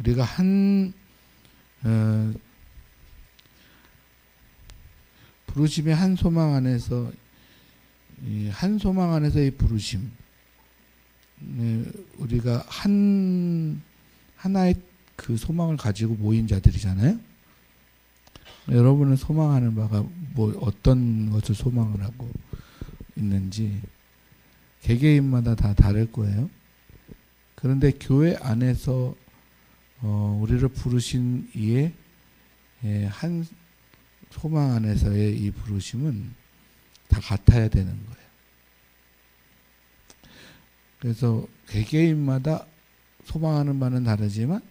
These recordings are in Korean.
우리가 부르심의 한 소망 안에서 한 소망 안에서의 부르심, 우리가 하나의 그 소망을 가지고 모인 자들이잖아요. 여러분은 소망하는 바가 어떤 것을 소망을 하고 있는지 개개인마다 다 다를 거예요. 그런데 교회 안에서 우리를 부르신 이의 한 소망 안에서의 이 부르심은 다 같아야 되는 거예요. 그래서 개개인마다 소망하는 바는 다르지만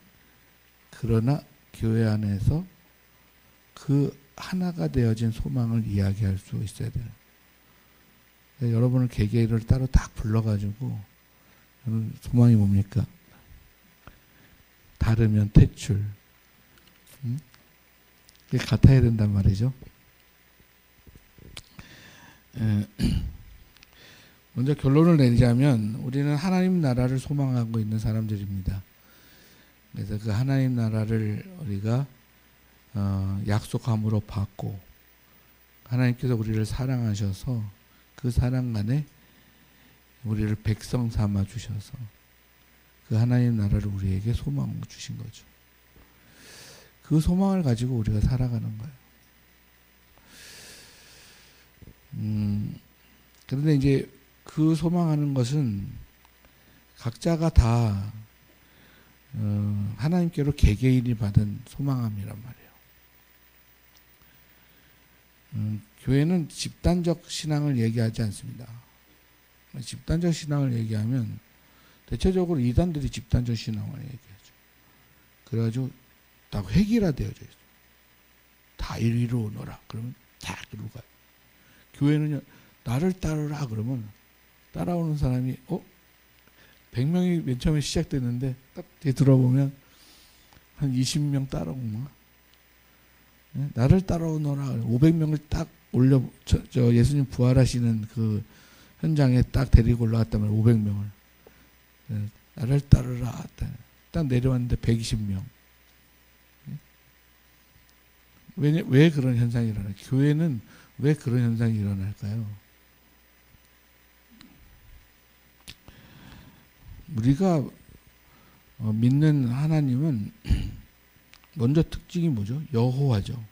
그러나 교회 안에서 그 하나가 되어진 소망을 이야기할 수 있어야 돼요. 여러분을 개개인을 따로 딱 불러가지고 소망이 뭡니까? 다르면 퇴출. 그게 같아야 된단 말이죠. 먼저 결론을 내리자면 우리는 하나님 나라를 소망하고 있는 사람들입니다. 그래서 그 하나님 나라를 우리가 약속함으로 받고 하나님께서 우리를 사랑하셔서 그 사랑 안에 우리를 백성 삼아 주셔서 그 하나님 나라를 우리에게 소망을 주신 거죠. 그 소망을 가지고 우리가 살아가는 거예요. 그런데 이제 그 소망하는 것은 각자가 다 하나님께로 개개인이 받은 소망함이란 말이에요. 교회는 집단적 신앙을 얘기하지 않습니다. 집단적 신앙을 얘기하면 대체적으로 이단들이 집단적 신앙을 얘기하죠. 그래가지고 다 획일화되어져 있어요. 다 이리로 오너라. 그러면 다 이리로 가요. 교회는요, 나를 따르라. 그러면 따라오는 사람이 100명이 맨 처음에 시작됐는데 딱 들어보면 한 20명 따라오구나. 나를 따라오너라. 500명을 딱 올려 예수님 부활하시는 그 현장에 딱 데리고 올라갔다면 500명을 나를 따르라. 딱 내려왔는데 120명. 왜 그런 현상이 일어나요? 교회는 왜 그런 현상이 일어날까요? 우리가 믿는 하나님은 먼저 특징이 뭐죠? 여호와죠.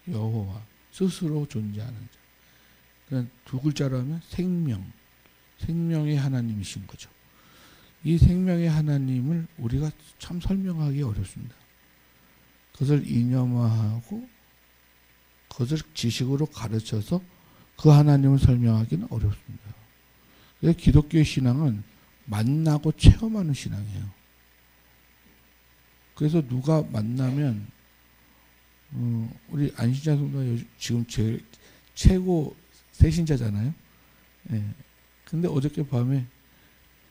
여호와. 스스로 존재하는 자. 그냥 두 글자로 하면 생명. 생명의 하나님이신 거죠. 이 생명의 하나님을 우리가 참 설명하기 어렵습니다. 그것을 이념화하고 그것을 지식으로 가르쳐서 그 하나님을 설명하기는 어렵습니다. 그래서 기독교의 신앙은 만나고 체험하는 신앙이에요. 그래서 누가 만나면 우리 안신자 성도가 지금 제일 최고 세신자잖아요. 예. 근데 어저께 밤에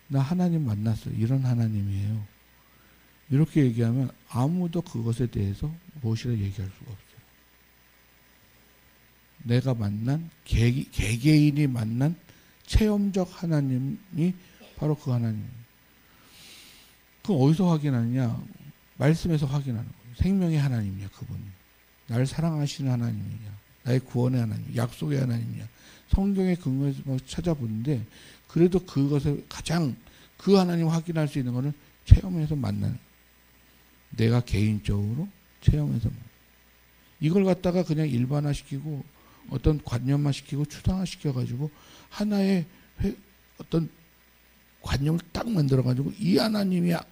나 하나님 만났어요. 이런 하나님이에요. 이렇게 얘기하면 아무도 그것에 대해서 무엇이라 얘기할 수가 없어요. 내가 만난 개개인이 만난 체험적 하나님이 바로 그 하나님. 그럼 어디서 확인하느냐? 말씀에서 확인하는 거예요. 생명의 하나님이냐 그분이. 나를 사랑하시는 하나님이냐. 나의 구원의 하나님, 약속의 하나님이냐. 성경의 근거에서 찾아보는데 그래도 그것을 가장 그 하나님 확인할 수 있는 것은 체험에서 만나는. 내가 개인적으로 체험해서 만나는. 이걸 갖다가 그냥 일반화시키고 어떤 관념화시키고 추상화시켜가지고 하나의 어떤 관념을 딱 만들어가지고 이 하나님이야.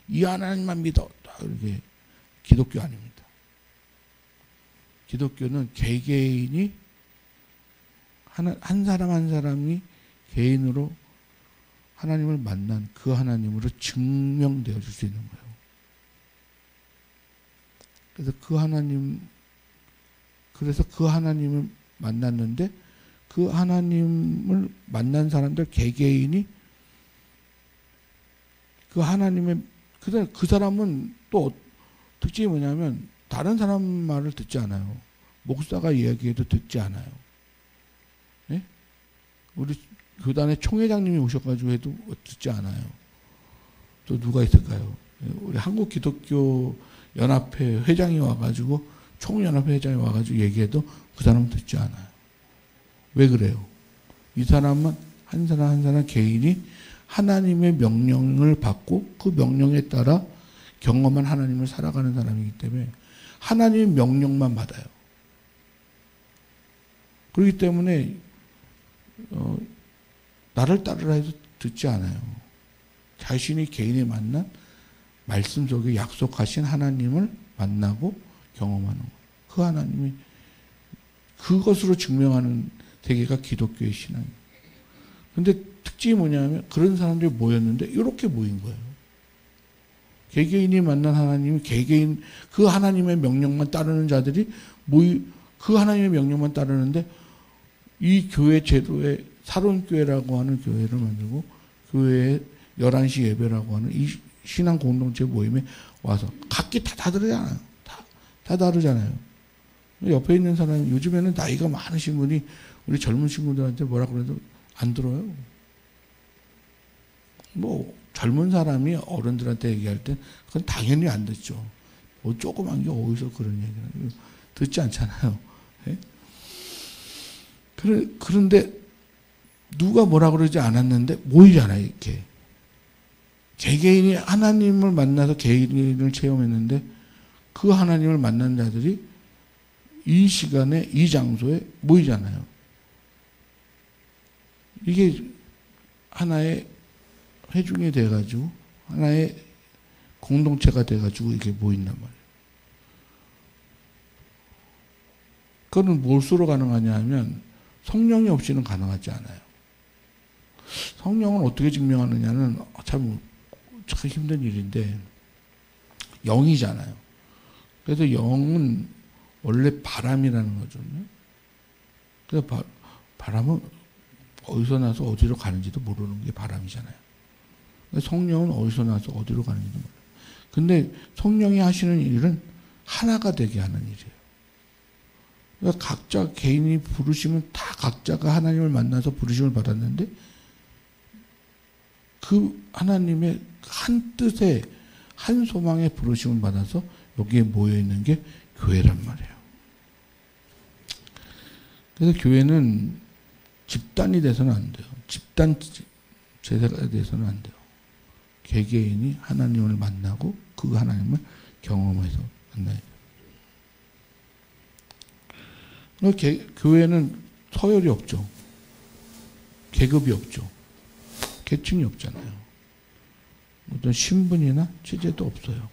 이 하나님만 믿어. 이렇게 기독교 아닙니다. 기독교는 개개인이 한 사람 한 사람이 개인으로 하나님을 만난 그 하나님으로 증명되어 줄 수 있는 거예요. 그래서 그 하나님을 만났는데 그 하나님을 만난 사람들 개개인이 그 하나님의 그 사람은 또 특징이 뭐냐면 다른 사람 말을 듣지 않아요. 목사가 이야기해도 듣지 않아요. 네? 우리 교단의 총회장님이 오셔가지고 해도 듣지 않아요. 또 누가 있을까요? 우리 한국 기독교 연합회 회장이 와가지고 총연합회 회장이 와가지고 얘기해도 그 사람은 듣지 않아요. 왜 그래요? 이 사람은 한 사람 한 사람 개인이 하나님의 명령을 받고 그 명령에 따라 경험한 하나님을 살아가는 사람이기 때문에 하나님의 명령만 받아요. 그렇기 때문에 나를 따르라 해도 듣지 않아요. 자신이 개인이 만난 말씀 속에 약속하신 하나님을 만나고 경험하는 거예요. 그 하나님이 그것으로 증명하는 세계가 기독교의 신앙이에요. 근데 특징이 뭐냐면 그런 사람들이 모였는데 이렇게 모인 거예요. 개개인이 만난 하나님이 개개인 그 하나님의 명령만 따르는 자들이 그 하나님의 명령만 따르는데 이 교회 제도에 사론교회라고 하는 교회를 만들고 교회에 11시 예배라고 하는 이 신앙 공동체 모임에 와서 각기 다 다르잖아요. 다 다르잖아요. 옆에 있는 사람이 요즘에는 나이가 많으신 분이 우리 젊은 친구들한테 뭐라 그래도 안 들어요. 뭐 젊은 사람이 어른들한테 얘기할 때 그건 당연히 안 듣죠. 뭐 조그만 게 어디서 그런 얘기를 듣지 않잖아요. 네? 그런데 누가 뭐라 그러지 않았는데 모이잖아요. 이렇게. 개개인이 하나님을 만나서 개인을 체험했는데 그 하나님을 만난 자들이 이 시간에 이 장소에 모이잖아요. 이게 하나의 회중이 돼가지고 하나의 공동체가 돼가지고 이게 모인단 말이에요. 그거는 무엇으로 가능하냐 하면 성령이 없이는 가능하지 않아요. 성령은 어떻게 증명하느냐는 참 힘든 일인데 영이잖아요. 그래서 영은 원래 바람이라는 거거든요. 그래서 바람은 어디서 나서 어디로 가는지도 모르는 게 바람이잖아요. 성령은 어디서 나서 어디로 가는지도 몰라요. 근데 성령이 하시는 일은 하나가 되게 하는 일이에요. 그러니까 각자 개인이 부르시면 다 각자가 하나님을 만나서 부르심을 받았는데 그 하나님의 한 뜻에 한 소망에 부르심을 받아서 여기에 모여있는 게 교회란 말이에요. 그래서 교회는 집단이 돼서는 안 돼요. 집단 제사가 돼서는 안 돼요. 개개인이 하나님을 만나고 그 하나님을 경험해서 만나야 돼요. 교회는 서열이 없죠. 계급이 없죠. 계층이 없잖아요. 어떤 신분이나 체제도 없어요.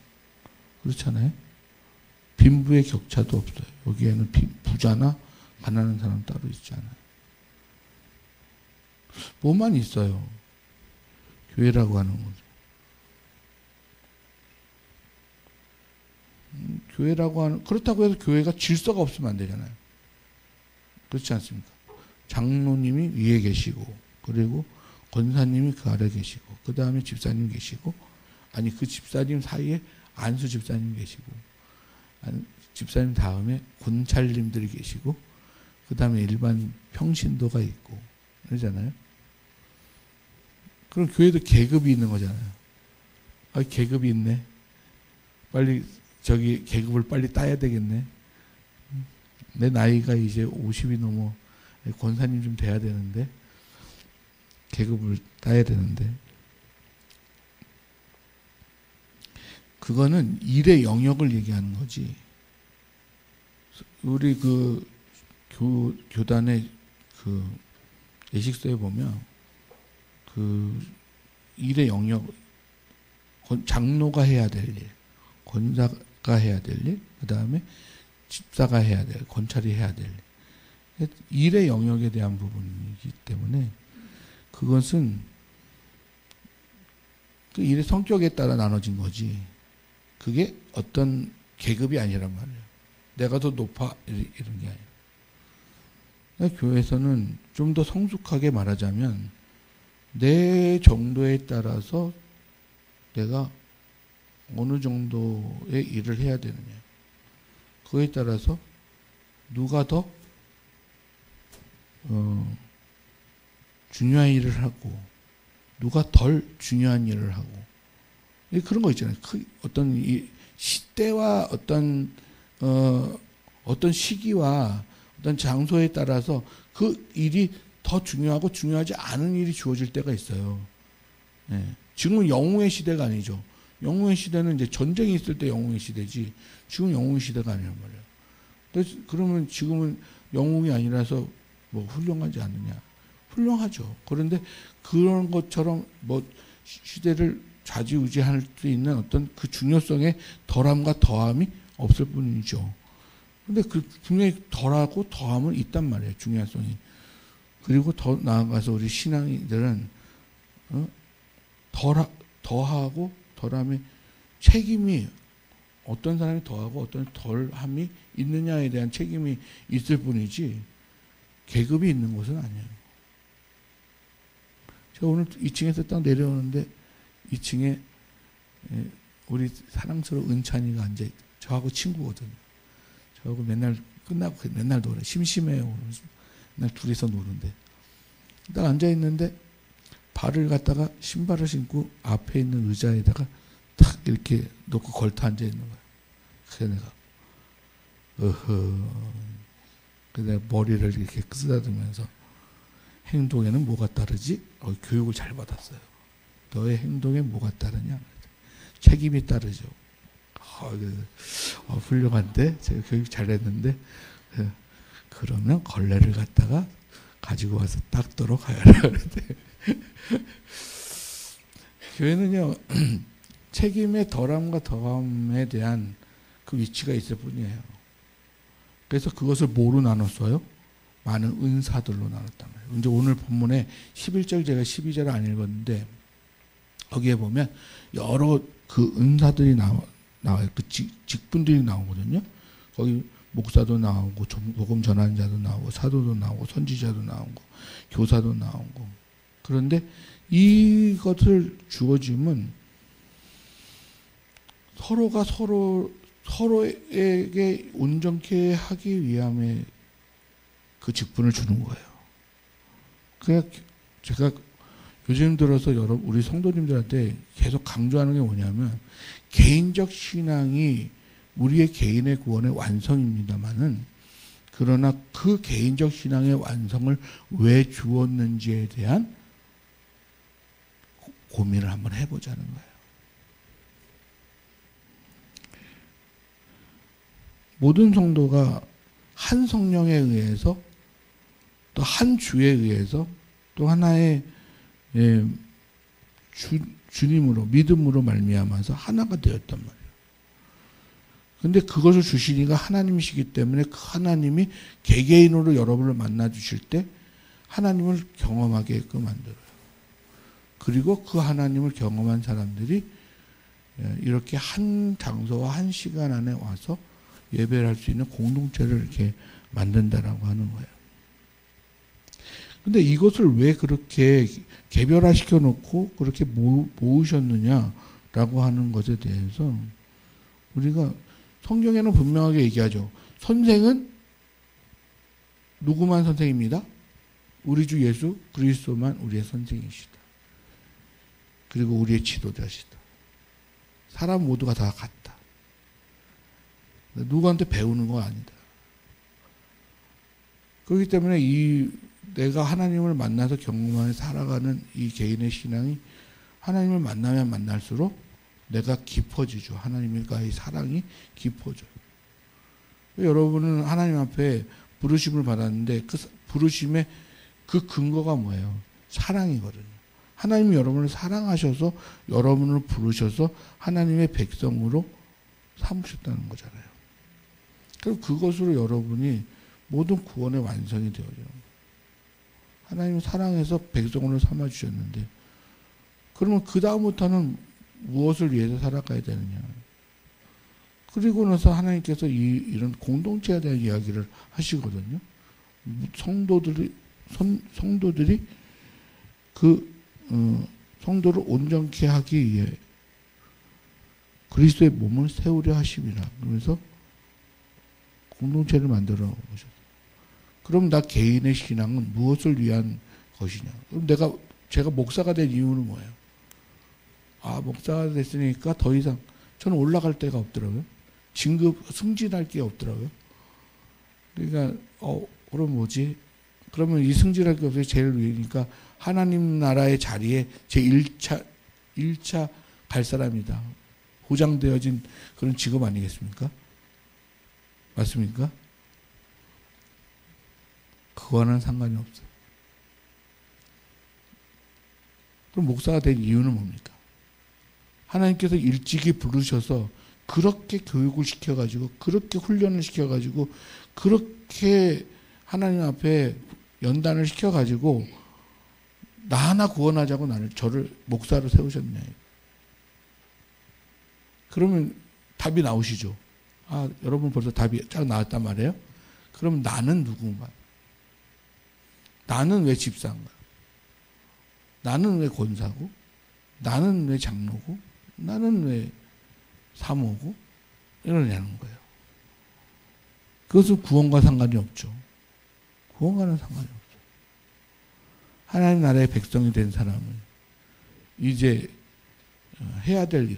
그렇잖아요. 빈부의 격차도 없어요. 여기에는 부자나 가난한 사람 따로 있지 않아요. 뭐만 있어요. 교회라고 하는 거죠. 교회라고 하는, 그렇다고 해서 교회가 질서가 없으면 안 되잖아요. 그렇지 않습니까? 장로님이 위에 계시고, 그리고 권사님이 그 아래 계시고, 그 다음에 집사님 계시고, 아니 그 집사님 사이에 안수 집사님 계시고, 집사님 다음에 권찰님들이 계시고, 그 다음에 일반 평신도가 있고, 그러잖아요. 그럼 교회도 계급이 있는 거잖아요. 아, 계급이 있네. 빨리 저기 계급을 빨리 따야 되겠네. 내 나이가 이제 50이 넘어 권사님 좀 돼야 되는데 계급을 따야 되는데 그거는 일의 영역을 얘기하는 거지. 우리 그 교단의 그 예식서에 보면 그 일의 영역 장로가 해야 될 일, 권사가 해야 될 일, 그 다음에 집사가 해야 될, 권찰이 해야 될 일. 일의 영역에 대한 부분이기 때문에 그것은 그 일의 성격에 따라 나눠진 거지. 그게 어떤 계급이 아니란 말이에요. 내가 더 높아 이런 게 아니에요. 교회에서는 좀 더 성숙하게 말하자면 내 정도에 따라서 내가 어느 정도의 일을 해야 되느냐. 그거에 따라서 누가 더 중요한 일을 하고 누가 덜 중요한 일을 하고 그런 거 있잖아요. 어떤 이 시대와 어떤 시기와 어떤 장소에 따라서 그 일이 더 중요하고 중요하지 않은 일이 주어질 때가 있어요. 예. 지금은 영웅의 시대가 아니죠. 영웅의 시대는 이제 전쟁이 있을 때 영웅의 시대지, 지금 영웅의 시대가 아니란 말이에요. 그러면 지금은 영웅이 아니라서 뭐 훌륭하지 않느냐? 훌륭하죠. 그런데 그런 것처럼 뭐 시대를 좌지우지할 수 있는 어떤 그 중요성의 덜함과 더함이 없을 뿐이죠. 근데 분명히 덜하고 더함은 있단 말이에요. 중요성이. 그리고 더 나아가서 우리 신앙인들은 더하고 덜함의 책임이 어떤 사람이 더하고 어떤 덜함이 있느냐에 대한 책임이 있을 뿐이지 계급이 있는 것은 아니에요. 제가 오늘 2층에서 딱 내려오는데 2층에 우리 사랑스러운 은찬이가 앉아 있고 저하고 친구거든요. 저하고 맨날 끝나고 맨날 놀아요. 심심해요. 맨날 둘이서 노는데 딱 앉아 있는데 발을 갖다가 신발을 신고 앞에 있는 의자에다가 탁 이렇게 놓고 걸터 앉아 있는 거야. 그래서 내가 그래서 머리를 이렇게 쓰다듬으면서 행동에는 뭐가 따르지? 교육을 잘 받았어요. 너의 행동에 뭐가 따르냐? 책임이 따르죠. 훌륭한데? 제가 교육 잘했는데 그러면 걸레를 갖다가 가지고 와서 닦도록 하여라. 교회는요 책임의 덜함과 더함에 대한 그 위치가 있을 뿐이에요. 그래서 그것을 뭐로 나눴어요? 많은 은사들로 나눴단 말이에요. 이제 오늘 본문에 11절 제가 12절을 안 읽었는데 거기에 보면 여러 그 은사들이 나와요. 그 직분들이 나오거든요. 거기 목사도 나오고 복음 전하는 자도 나오고 사도도 나오고 선지자도 나오고 교사도 나오고 그런데 이것을 주어짐은 서로가 서로에게 온전케 하기 위함에 그 직분을 주는 거예요. 그래서 제가 요즘 들어서 우리 성도님들한테 계속 강조하는 게 뭐냐면 개인적 신앙이 우리의 개인의 구원의 완성입니다만은 그러나 그 개인적 신앙의 완성을 왜 주었는지에 대한 고민을 한번 해보자는 거예요. 모든 성도가 한 성령에 의해서 또 한 주에 의해서 또 하나의 주님으로 믿음으로 말미암아서 하나가 되었단 말이에요. 근데 그것을 주시니까 하나님이시기 때문에 그 하나님이 개개인으로 여러분을 만나 주실 때 하나님을 경험하게끔 만들어요. 그리고 그 하나님을 경험한 사람들이 이렇게 한 장소와 한 시간 안에 와서 예배를 할 수 있는 공동체를 이렇게 만든다라고 하는 거예요. 근데 이것을 왜 그렇게 개별화시켜 놓고 그렇게 모으셨느냐라고 하는 것에 대해서 우리가 성경에는 분명하게 얘기하죠. 선생은 누구만 선생입니다? 우리 주 예수 그리스도만 우리의 선생이시다. 그리고 우리의 지도자시다. 사람 모두가 다 같다. 누구한테 배우는 거 아니다. 그렇기 때문에 내가 하나님을 만나서 경험하며 살아가는 이 개인의 신앙이 하나님을 만나면 만날수록 내가 깊어지죠. 하나님과의 사랑이 깊어져요. 여러분은 하나님 앞에 부르심을 받았는데 그 부르심의 그 근거가 뭐예요? 사랑이거든요. 하나님이 여러분을 사랑하셔서 여러분을 부르셔서 하나님의 백성으로 삼으셨다는 거잖아요. 그럼 그것으로 여러분이 모든 구원의 완성이 되어져요. 하나님은 사랑해서 백성으로 삼아주셨는데 그러면 그 다음부터는 무엇을 위해서 살아가야 되느냐. 그리고 나서 하나님께서 이런 공동체에 대한 이야기를 하시거든요. 성도들이 성도를 온전케 하기 위해 그리스도의 몸을 세우려 하심이라. 그러면서 공동체를 만들어 보셨어요. 그럼 나 개인의 신앙은 무엇을 위한 것이냐? 그럼 제가 목사가 된 이유는 뭐예요? 목사가 됐으니까 더 이상 저는 올라갈 데가 없더라고요. 승진할 게 없더라고요. 그러니까 그럼 뭐지? 그러면 이 승진할 게 없어요. 제일 위니까 하나님 나라의 자리에 제 1차 갈 사람이다. 보장되어진 그런 직업 아니겠습니까? 맞습니까? 그거와는 상관이 없어요. 그럼 목사가 된 이유는 뭡니까? 하나님께서 일찍이 부르셔서 그렇게 교육을 시켜가지고 그렇게 훈련을 시켜가지고 그렇게 하나님 앞에 연단을 시켜가지고 나 하나 구원하자고 저를 목사로 세우셨네. 그러면 답이 나오시죠. 여러분 벌써 답이 쫙 나왔단 말이에요. 그럼 나는 누군가? 나는 왜 집사인가? 나는 왜 권사고? 나는 왜 장로고? 나는 왜 사모고? 이러냐는 거예요. 그것은 구원과 상관이 없죠. 구원과는 상관이 없죠. 하나님 나라의 백성이 된 사람은 이제 해야 될 일,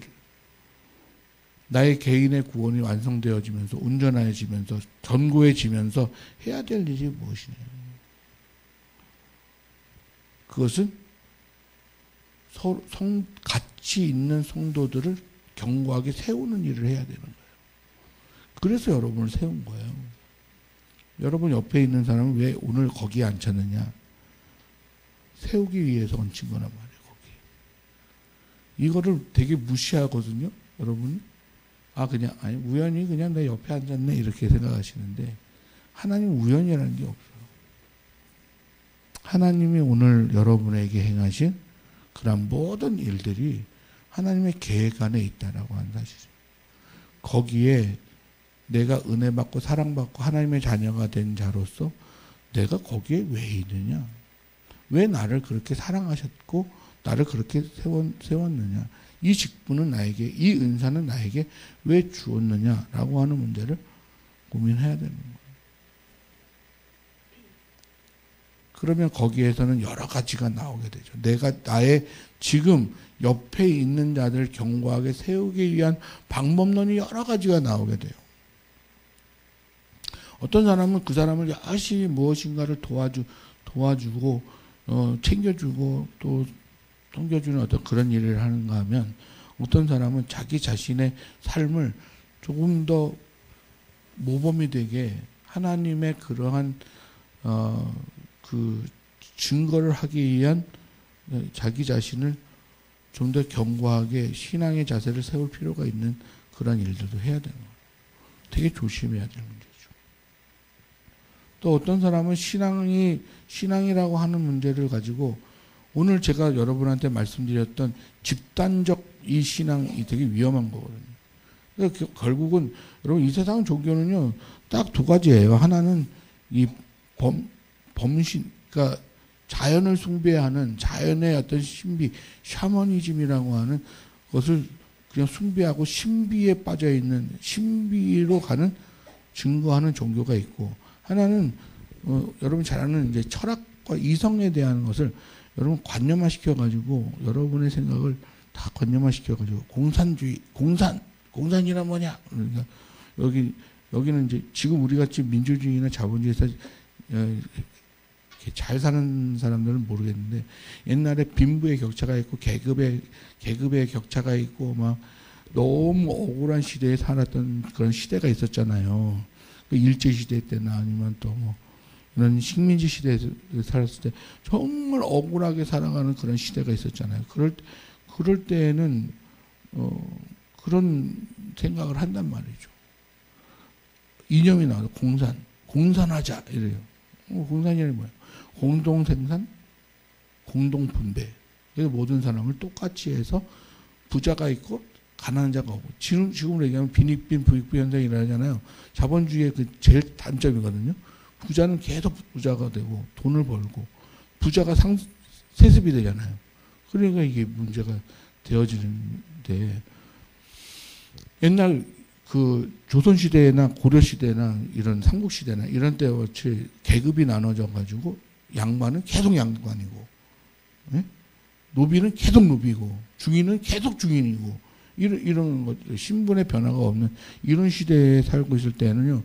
나의 개인의 구원이 완성되어지면서 온전해지면서 견고해지면서 해야 될 일이 무엇이냐. 그것은 같이 있는 성도들을 견고하게 세우는 일을 해야 되는 거예요. 그래서 여러분을 세운 거예요. 여러분 옆에 있는 사람은 왜 오늘 거기에 앉혔느냐. 세우기 위해서 얹힌 거란 말이에요. 거기. 이거를 되게 무시하거든요. 여러분. 우연히 그냥 내 옆에 앉았네 이렇게 생각하시는데 하나님 우연이라는 게 없어요. 하나님이 오늘 여러분에게 행하신 그런 모든 일들이 하나님의 계획 안에 있다라고 하는 사실이에요. 거기에 내가 은혜 받고 사랑받고 하나님의 자녀가 된 자로서 내가 거기에 왜 있느냐? 왜 나를 그렇게 사랑하셨고 나를 그렇게 세웠느냐? 이 직분은 나에게, 이 은사는 나에게 왜 주었느냐라고 하는 문제를 고민해야 되는 거예요. 그러면 거기에서는 여러 가지가 나오게 되죠. 내가 나의 지금 옆에 있는 자들을 견고하게 세우기 위한 방법론이 여러 가지가 나오게 돼요. 어떤 사람은 그 사람을 열심히 무엇인가를 도와주고 챙겨주고 또 섬겨주는 어떤 그런 일을 하는가 하면 어떤 사람은 자기 자신의 삶을 조금 더 모범이 되게 하나님의 그러한 그 증거를 하기 위한 자기 자신을 좀 더 견고하게 신앙의 자세를 세울 필요가 있는 그런 일들도 해야 되는 거예요. 되게 조심해야 되는 문제죠. 또 어떤 사람은 신앙이라고 하는 문제를 가지고 오늘 제가 여러분한테 말씀드렸던 집단적 이 신앙이 되게 위험한 거거든요. 그러니까 결국은 여러분 이 세상 종교는요 딱 두 가지예요. 하나는 이 범신, 그러니까 자연을 숭배하는 자연의 어떤 신비, 샤머니즘이라고 하는 것을 그냥 숭배하고 신비에 빠져 있는 신비로 가는 증거하는 종교가 있고 하나는 여러분 잘 아는 이제 철학과 이성에 대한 것을 여러분 관념화 시켜가지고 여러분의 생각을 다 관념화 시켜가지고 공산주의, 공산이란 뭐냐? 그러니까 여기는 이제 지금 우리 같이 민주주의나 자본주의에서 잘 사는 사람들은 모르겠는데 옛날에 빈부의 격차가 있고 계급의 격차가 있고 막 너무 억울한 시대에 살았던 그런 시대가 있었잖아요. 그 일제 시대 때나 아니면 또 뭐 이런 식민지 시대에서 살았을 때 정말 억울하게 살아가는 그런 시대가 있었잖아요. 그럴 때에는 그런 생각을 한단 말이죠. 이념이 나와서 공산하자 이래요. 공산이란 뭐예요? 공동생산, 공동분배. 그래서 모든 사람을 똑같이 해서 부자가 있고 가난한 자가 없고 지금으로 얘기하면 빈익빈 부익부 현상이 일어나잖아요. 자본주의의 그 제일 단점이거든요. 부자는 계속 부자가 되고 돈을 벌고 부자가 세습이 되잖아요. 그러니까 이게 문제가 되어지는데 옛날 그 조선시대나 고려시대나 이런 삼국시대나 이런 때와 같이 계급이 나눠져 가지고 양반은 계속 양반이고 네? 노비는 계속 노비고 중인은 계속 중인이고 이런 것들 신분의 변화가 없는 이런 시대에 살고 있을 때는요.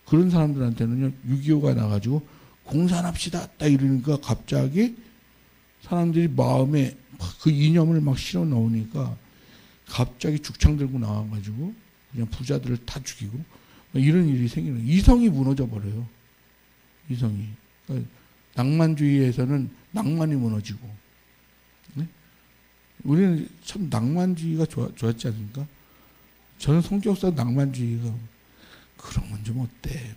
그런 사람들한테는요. 6.25가 나가지고 공산합시다 딱 이러니까 갑자기 사람들이 마음에 그 이념을 막 실어 넣으니까 갑자기 죽창 들고 나와가지고 그냥 부자들을 다 죽이고 이런 일이 생기는 거예요. 이성이 무너져 버려요. 이성이. 그러니까 낭만주의에서는 낭만이 무너지고. 네? 우리는 참 낭만주의가 좋았지 않습니까? 저는 성격상 낭만주의가 그러면 좀 어때?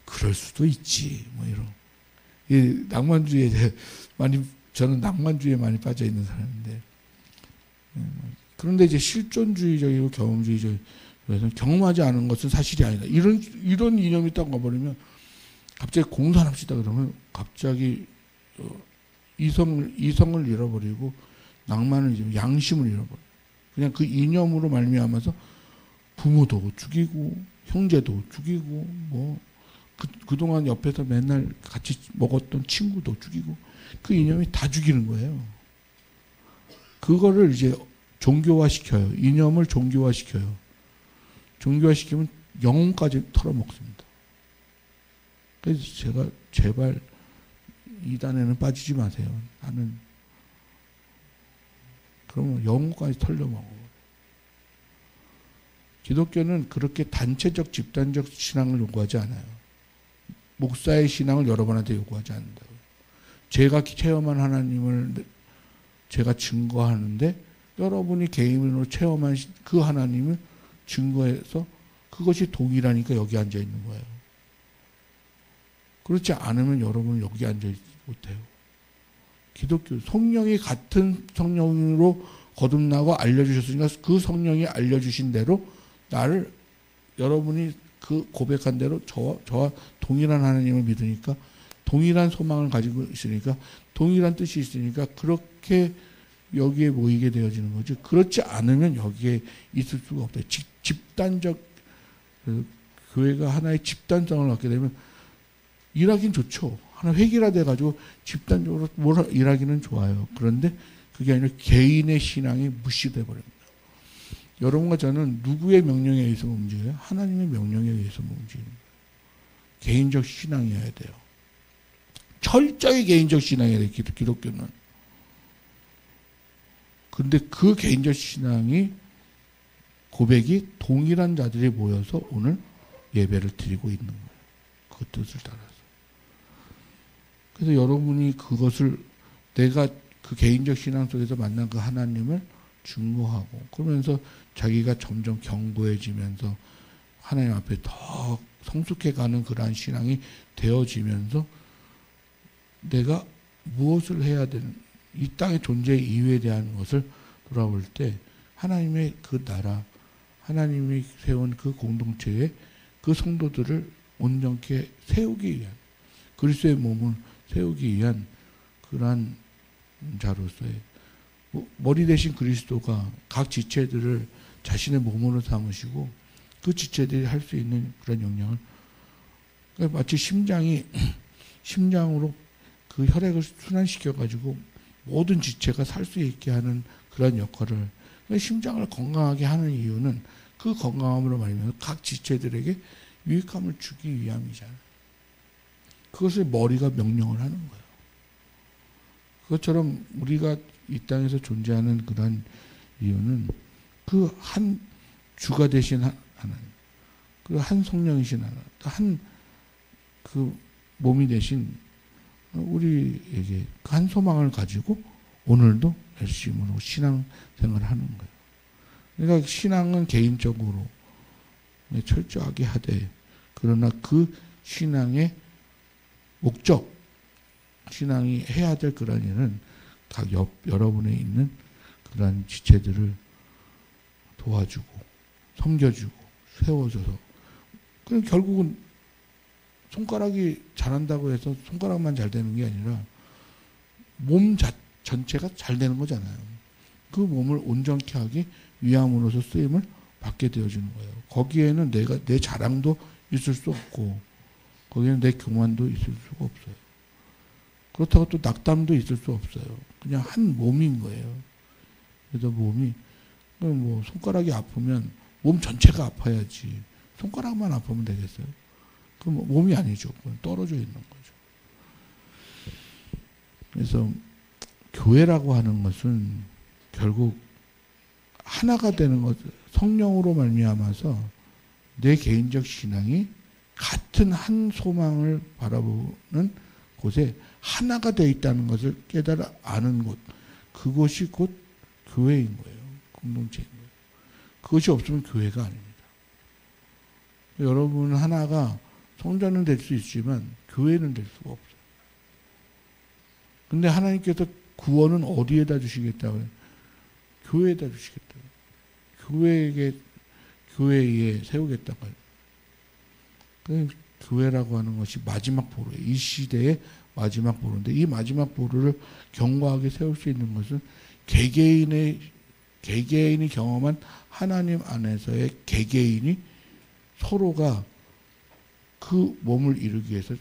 그럴 수도 있지. 뭐 이런. 이 낭만주의에 저는 낭만주의에 많이 빠져 있는 사람인데. 그런데 이제 실존주의적이고 경험주의적이고 경험하지 않은 것은 사실이 아니다. 이런 이념이 딱 와버리면 갑자기 공산합시다 그러면 갑자기 이성을 잃어버리고 낭만을 잃어버리고 양심을 잃어버려요. 그냥 그 이념으로 말미암아서 부모도 죽이고 형제도 죽이고 뭐 그동안 옆에서 맨날 같이 먹었던 친구도 죽이고 그 이념이 다 죽이는 거예요. 그거를 이제 종교화시켜요. 이념을 종교화시켜요. 종교화시키면 영혼까지 털어먹습니다. 그래서 제가 제발 이단에는 빠지지 마세요. 나는 그러면 영혼까지 털려먹어. 기독교는 그렇게 단체적 집단적 신앙을 요구하지 않아요. 목사의 신앙을 여러분한테 요구하지 않는다고요. 제가 체험한 하나님을 제가 증거하는데 여러분이 개인으로 체험한 그 하나님을 증거해서 그것이 동일하니까 여기 앉아 있는 거예요. 그렇지 않으면 여러분은 여기 앉아 있지 못해요. 기독교 성령이 같은 성령으로 거듭나고 알려주셨으니까 그 성령이 알려주신 대로 나를 여러분이 그 고백한 대로 저와 동일한 하나님을 믿으니까 동일한 소망을 가지고 있으니까 동일한 뜻이 있으니까 그렇게 여기에 모이게 되어지는 거죠. 그렇지 않으면 여기에 있을 수가 없다. 집단적 교회가 하나의 집단성을 갖게 되면 일하긴 좋죠. 하나 획일화 돼가지고 집단적으로 일하기는 좋아요. 그런데 그게 아니라 개인의 신앙이 무시돼 버립니다. 여러분과 저는 누구의 명령에 의해서 움직여요? 하나님의 명령에 의해서 움직입니다. 개인적 신앙이어야 돼요. 철저히 개인적 신앙이어야 돼요. 기독교는. 그런데 그 개인적 신앙이 고백이 동일한 자들이 모여서 오늘 예배를 드리고 있는 거예요. 그 뜻을 따라서. 그래서 여러분이 그것을 내가 그 개인적 신앙 속에서 만난 그 하나님을 증거하고 그러면서 자기가 점점 견고해지면서 하나님 앞에 더 성숙해가는 그러한 신앙이 되어지면서 내가 무엇을 해야 되는 이 땅의 존재 이유에 대한 것을 돌아볼 때 하나님의 그 나라 하나님이 세운 그 공동체에 그 성도들을 온전케 세우기 위한 그리스도의 몸을 세우기 위한 그러한 자로서의 머리 대신 그리스도가 각 지체들을 자신의 몸으로 삼으시고 그 지체들이 할 수 있는 그런 영향을 그러니까 마치 심장으로 그 혈액을 순환시켜 가지고 모든 지체가 살 수 있게 하는 그런 역할을 심장을 건강하게 하는 이유는 그 건강함으로 말미암아 각 지체들에게 유익함을 주기 위함이잖아요. 그것을 머리가 명령을 하는 거예요. 그것처럼 우리가 이 땅에서 존재하는 그런 이유는 그 한 주가 되신 하나님, 그 한 성령이신 하나님, 한 그 몸이 되신 우리에게 그 한 소망을 가지고 오늘도 열심으로 신앙생활을 하는 거예요. 그러니까 신앙은 개인적으로 철저하게 하되 그러나 그 신앙의 목적, 신앙이 해야 될 그런 일은 각 여러분에 있는 그런 지체들을 도와주고 섬겨주고 세워줘서 그럼 결국은 손가락이 잘한다고 해서 손가락만 잘 되는 게 아니라 몸 전체가 잘 되는 거잖아요. 그 몸을 온전케 하기 위함으로서 쓰임을 받게 되어지는 거예요. 거기에는 내 자랑도 있을 수 없고 거기에는 내 교만도 있을 수가 없어요. 그렇다고 또 낙담도 있을 수 없어요. 그냥 한 몸인 거예요. 그래서 몸이 뭐 손가락이 아프면 몸 전체가 아파야지 손가락만 아프면 되겠어요? 그럼 몸이 아니죠. 그건 떨어져 있는 거죠. 그래서 교회라고 하는 것은 결국 하나가 되는 것, 성령으로 말미암아서 내 개인적 신앙이 같은 한 소망을 바라보는 곳에 하나가 되어 있다는 것을 깨달아 아는 곳, 그것이 곧 교회인 거예요. 공동체인 거예요. 그것이 없으면 교회가 아닙니다. 여러분 하나가 성전은 될 수 있지만 교회는 될 수가 없어요. 근데 하나님께서 구원은 어디에다 주시겠다고 해요? 교회에다 주시겠다고 해요. 교회에 세우겠다고 해요. 교회라고 하는 것이 마지막 보루예요. 이 시대의 마지막 보루인데 이 마지막 보루를 견고하게 세울 수 있는 것은 개개인이 경험한 하나님 안에서의 개개인이 서로가 그 몸을 이루기 위해서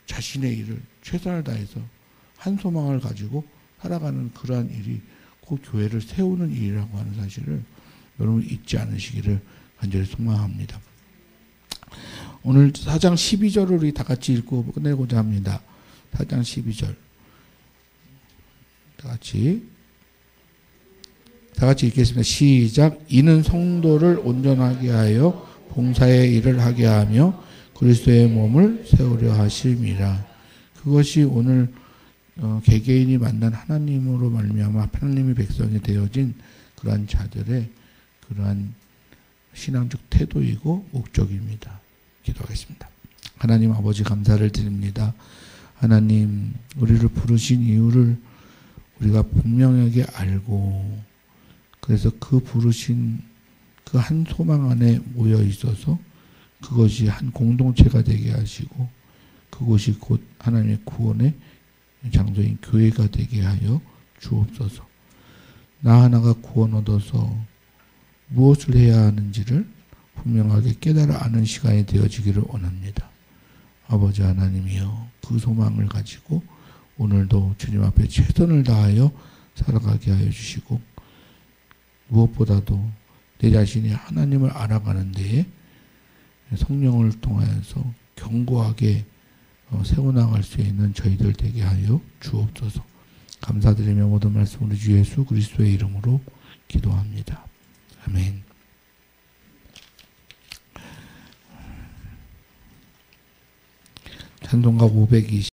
자신의 일을 최선을 다해서 한 소망을 가지고 살아가는 그러한 일이 그 교회를 세우는 일이라고 하는 사실을 여러분 잊지 않으시기를 간절히 소망합니다. 오늘 4장 12절을 우리 다 같이 읽고 끝내고자 합니다. 4장 12절 다 같이 읽겠습니다. 시작. 이는 성도를 온전하게 하여 봉사의 일을 하게 하며 그리스도의 몸을 세우려 하심이라. 그것이 오늘 개개인이 만난 하나님으로 말미암아 하나님의 백성이 되어진 그러한 자들의 그러한 신앙적 태도이고 목적입니다. 기도하겠습니다. 하나님 아버지 감사를 드립니다. 하나님 우리를 부르신 이유를 우리가 분명하게 알고 그래서 그 부르신 그 한 소망 안에 모여 있어서 그것이 한 공동체가 되게 하시고 그것이 곧 하나님의 구원의 장소인 교회가 되게 하여 주옵소서. 나 하나가 구원 얻어서 무엇을 해야 하는지를 분명하게 깨달아 아는 시간이 되어지기를 원합니다. 아버지 하나님이여 그 소망을 가지고 오늘도 주님 앞에 최선을 다하여 살아가게 하여 주시고 무엇보다도 내 자신이 하나님을 알아가는 데에 성령을 통하여서 견고하게 세워나갈 수 있는 저희들 되게 하여 주옵소서. 감사드리며 모든 말씀 우리 주 예수 그리스도의 이름으로 기도합니다. 아멘. 찬송가 520